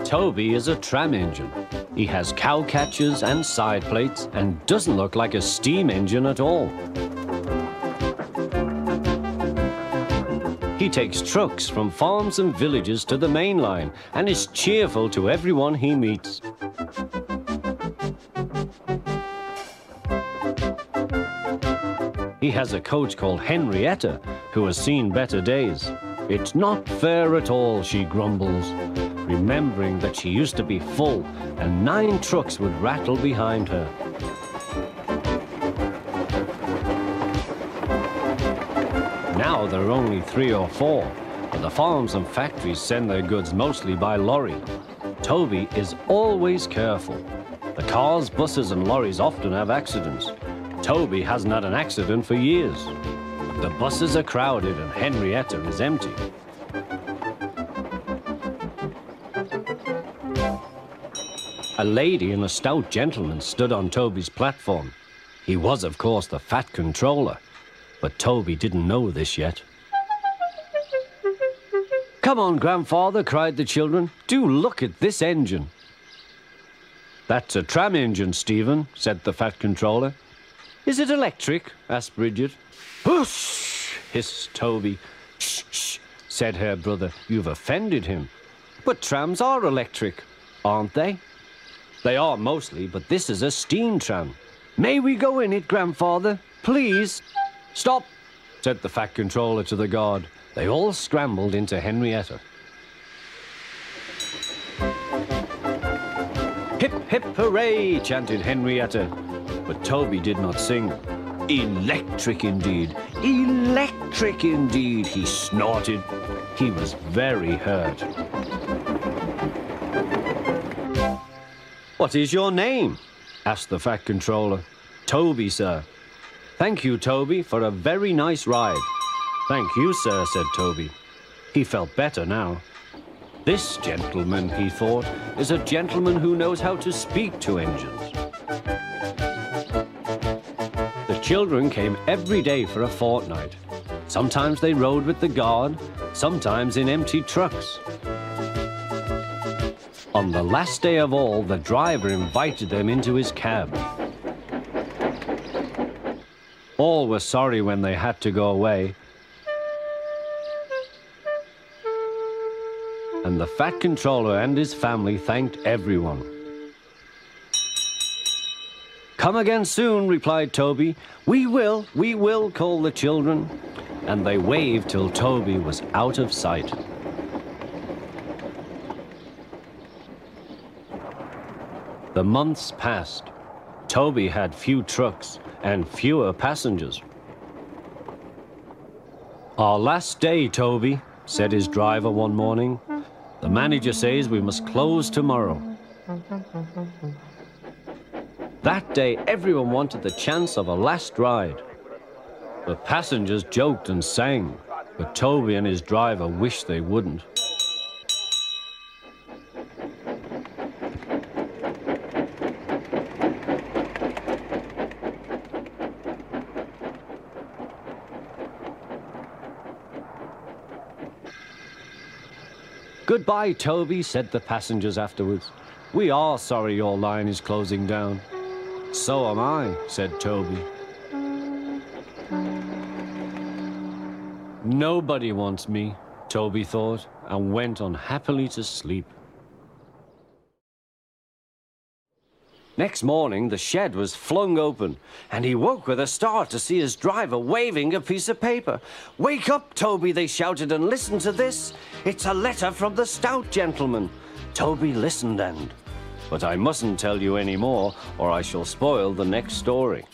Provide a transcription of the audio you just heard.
Toby is a tram engine. He has cow catchers and side plates and doesn't look like a steam engine at all. He takes trucks from farms and villages to the main line and is cheerful to everyone he meets. He has a coach called Henrietta, who has seen better days. It's not fair at all, she grumbles, remembering that she used to be full and 9 trucks would rattle behind her. Now there are only 3 or 4, and the farms and factories send their goods mostly by lorry. Toby is always careful. The cars, buses and lorries often have accidents. Toby hasn't had an accident for years. The buses are crowded and Henrietta is empty. A lady and a stout gentleman stood on Toby's platform. He was, of course, the fat controller, but Toby didn't know this yet. "Come on, grandfather," cried the children. "Do look at this engine." "That's a tram engine, Stephen," said the fat controller. "Is it electric?" asked Bridget. "Whoosh!" hissed Toby. "Shh, shh," said her brother. "You've offended him." "But trams are electric, aren't they?" "They are mostly, but this is a steam tram." "May we go in it, grandfather? Please?" "Stop," said the fat controller to the guard. They all scrambled into Henrietta. "Hip, hip, hooray!" chanted Henrietta. But Toby did not sing. "Electric indeed! Electric indeed!" he snorted. He was very hurt. "What is your name?" asked the fat controller. "Toby, sir." "Thank you, Toby, for a very nice ride." "Thank you, sir," said Toby. He felt better now. This gentleman, he thought, is a gentleman who knows how to speak to engines. The children came every day for a fortnight. Sometimes they rode with the guard, sometimes in empty trucks. On the last day of all, the driver invited them into his cab. All were sorry when they had to go away. And the fat controller and his family thanked everyone. "Come again soon," replied Toby. We will," called the children. And they waved till Toby was out of sight. The months passed. Toby had few trucks and fewer passengers. "Our last day, Toby," said his driver one morning. "The manager says we must close tomorrow." That day, everyone wanted the chance of a last ride. The passengers joked and sang, but Toby and his driver wished they wouldn't. "Goodbye, Toby," said the passengers afterwards. "We are sorry your line is closing down." "So am I," said Toby. Nobody wants me, Toby thought, and went unhappily to sleep. Next morning, the shed was flung open, and he woke with a start to see his driver waving a piece of paper. "Wake up, Toby," they shouted, "and listen to this. It's a letter from the stout gentleman." Toby listened but I mustn't tell you any more, or I shall spoil the next story.